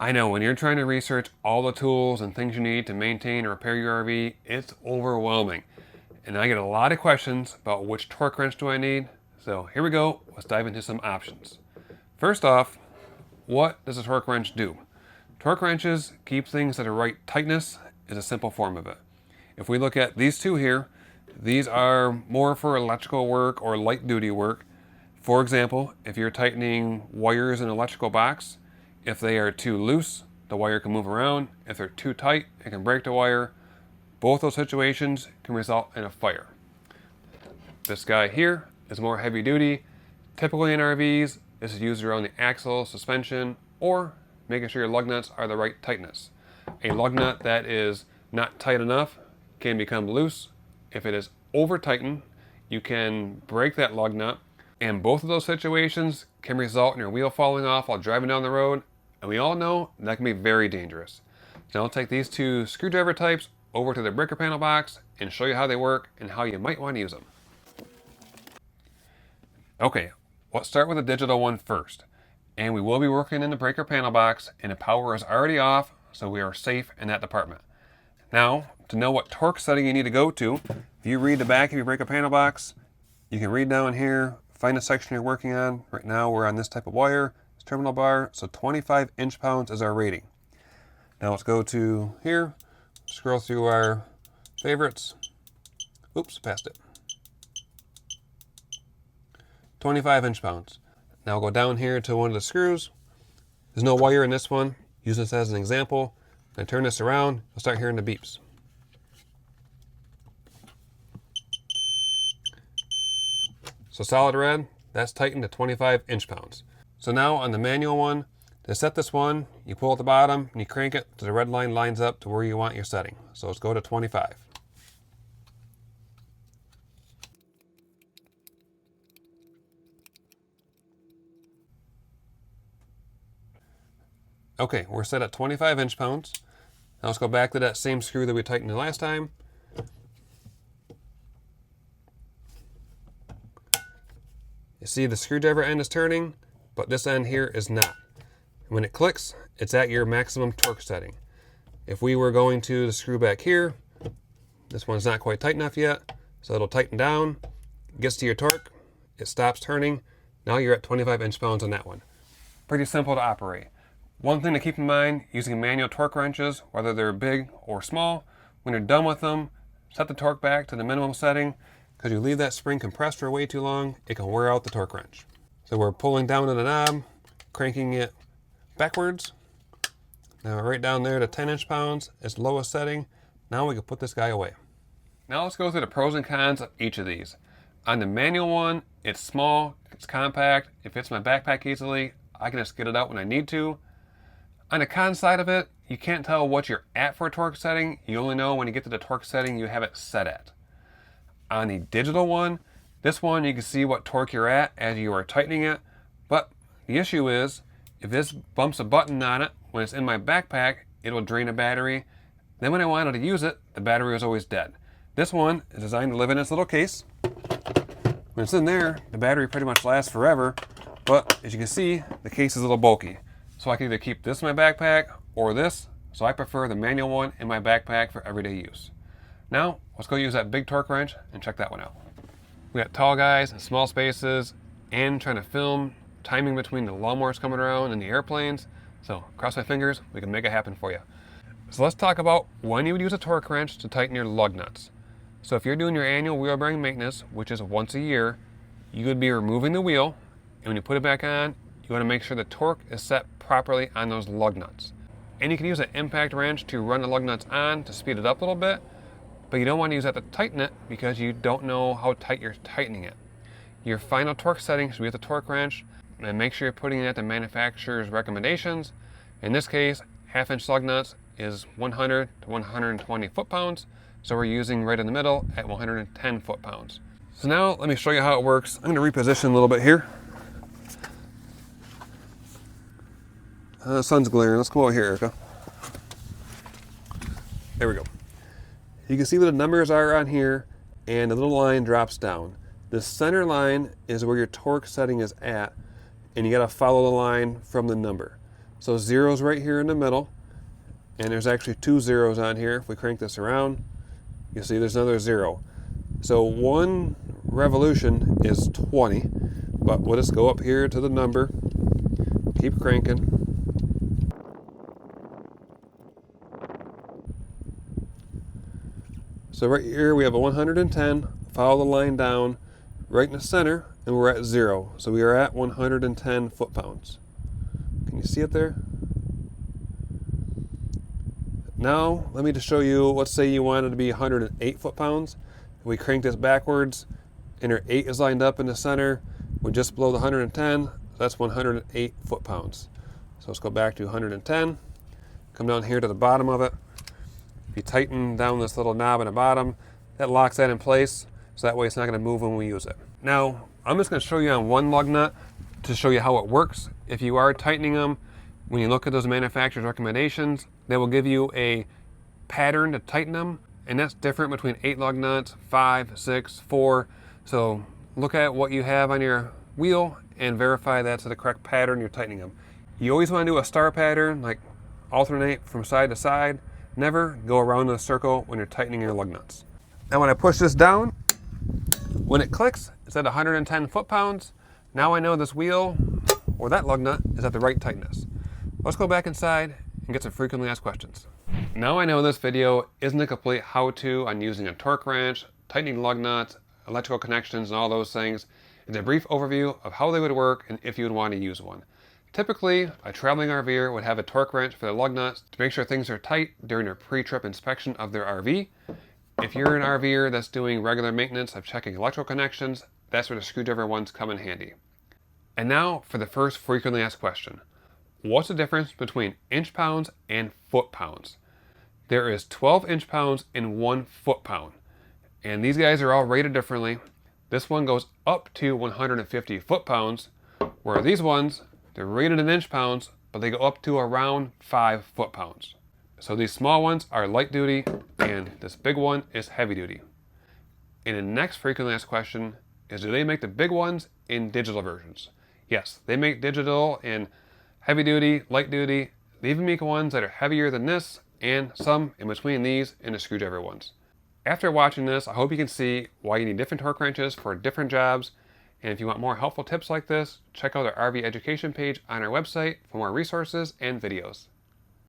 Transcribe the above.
I know when you're trying to research all the tools and things you need to maintain or repair your RV, it's overwhelming. And I get a lot of questions about which torque wrench do I need. So here we go, let's dive into some options. First off, what does a torque wrench do? Torque wrenches keep things at the right tightness is a simple form of it. If we look at these two here, these are more for electrical work or light duty work. For example, if you're tightening wires in an electrical box, if they are too loose, the wire can move around. If they're too tight, it can break the wire. Both those situations can result in a fire. This guy here is more heavy duty. Typically in RVs, this is used around the axle, suspension, or making sure your lug nuts are the right tightness. A lug nut that is not tight enough can become loose. If it is over tightened, you can break that lug nut, and both of those situations can result in your wheel falling off while driving down the road, and we all know that can be very dangerous. Now I'll take these two screwdriver types over to the breaker panel box and show you how they work and how you might want to use them. Okay, let's start with the digital one first. And we will be working in the breaker panel box, and the power is already off, so we are safe in that department. Now, to know what torque setting you need to go to, if you read the back of your breaker panel box, you can read down here, find the section you're working on. Right now we're on this type of wire, this terminal bar, so 25 inch-pounds is our rating. Now let's go to here, scroll through our favorites. Oops, passed it. 25 inch-pounds. Now we'll go down here to one of the screws. There's no wire in this one. Use this as an example. When I turn this around, you'll start hearing the beeps. So solid red, that's tightened to 25 inch-pounds. So now on the manual one, to set this one, you pull at the bottom and you crank it till the red line lines up to where you want your setting. So let's go to 25. Okay, we're set at 25 inch-pounds. Now let's go back to that same screw that we tightened the last time. You see the screwdriver end is turning, but this end here is not. When it clicks, it's at your maximum torque setting. If we were going to the screw back here, this one's not quite tight enough yet, so it'll tighten down, gets to your torque, it stops turning. Now you're at 25 inch-pounds on that one. Pretty simple to operate. One thing to keep in mind, using manual torque wrenches, whether they're big or small, when you're done with them, set the torque back to the minimum setting, because you leave that spring compressed for way too long, it can wear out the torque wrench. So we're pulling down on the knob, cranking it backwards. Now right down there to 10 inch-pounds, it's lowest setting. Now we can put this guy away. Now let's go through the pros and cons of each of these. On the manual one, it's small, it's compact, it fits my backpack easily, I can just get it out when I need to. On the con side of it, you can't tell what you're at for a torque setting. You only know when you get to the torque setting you have it set at. On the digital one, this one you can see what torque you're at as you are tightening it. But the issue is, if this bumps a button on it when it's in my backpack, it will drain a battery. Then when I wanted to use it, the battery was always dead. This one is designed to live in its little case. When it's in there, the battery pretty much lasts forever. But as you can see, the case is a little bulky. So I can either keep this in my backpack or this, so I prefer the manual one in my backpack for everyday use. Now, let's go use that big torque wrench and check that one out. We got tall guys in small spaces and trying to film timing between the lawnmowers coming around and the airplanes. So cross my fingers, we can make it happen for you. So let's talk about when you would use a torque wrench to tighten your lug nuts. So if you're doing your annual wheel bearing maintenance, which is once a year, you would be removing the wheel, and when you put it back on, you want to make sure the torque is set properly on those lug nuts. And you can use an impact wrench to run the lug nuts on to speed it up a little bit, but you don't want to use that to tighten it because you don't know how tight you're tightening it. Your final torque setting should be with the torque wrench, and make sure you're putting it at the manufacturer's recommendations. In this case, 1/2 inch lug nuts is 100 to 120 foot-pounds, so we're using right in the middle at 110 foot-pounds. So now let me show you how it works. I'm going to reposition a little bit here. The sun's glaring. Let's come over here, Erica. There we go. You can see what the numbers are on here, and the little line drops down. The center line is where your torque setting is at, and you got to follow the line from the number. So zero's right here in the middle, and there's actually 2 zeros on here. If we crank this around, you see there's another 0. So 1 revolution is 20, but we'll just go up here to the number, keep cranking. So right here we have a 110, follow the line down right in the center, and we're at 0. So we are at 110 foot-pounds. Can you see it there? Now, let me just show you, let's say you wanted to be 108 foot-pounds. We crank this backwards, and our 8 is lined up in the center. We're just below the 110, so that's 108 foot-pounds. So let's go back to 110, come down here to the bottom of it. If you tighten down this little knob in the bottom, that locks that in place, so that way it's not going to move when we use it. Now, I'm just going to show you on one lug nut to show you how it works. If you are tightening them, when you look at those manufacturer's recommendations, they will give you a pattern to tighten them, and that's different between 8 lug nuts, 5, 6, 4. So look at what you have on your wheel and verify that's the correct pattern you're tightening them. You always want to do a star pattern, like alternate from side to side. Never go around in a circle when you're tightening your lug nuts. Now when I push this down, when it clicks, it's at 110 foot-pounds. Now I know this wheel or that lug nut is at the right tightness. Let's go back inside and get some frequently asked questions. Now I know this video isn't a complete how-to on using a torque wrench, tightening lug nuts, electrical connections, and all those things. It's a brief overview of how they would work and if you would want to use one. Typically, a traveling RVer would have a torque wrench for their lug nuts to make sure things are tight during their pre-trip inspection of their RV. If you're an RVer that's doing regular maintenance of checking electrical connections, that's where the screwdriver ones come in handy. And now for the first frequently asked question. What's the difference between inch-pounds and foot-pounds? There is 12 inch-pounds in 1 foot-pound. And these guys are all rated differently. This one goes up to 150 foot-pounds, where these ones, they're rated in inch-pounds, but they go up to around 5 foot-pounds. So these small ones are light-duty, and this big one is heavy-duty. And the next frequently asked question is, do they make the big ones in digital versions? Yes, they make digital in heavy-duty, light-duty. They even make ones that are heavier than this, and some in between these and the screwdriver ones. After watching this, I hope you can see why you need different torque wrenches for different jobs. And if you want more helpful tips like this, check out our RV education page on our website for more resources and videos.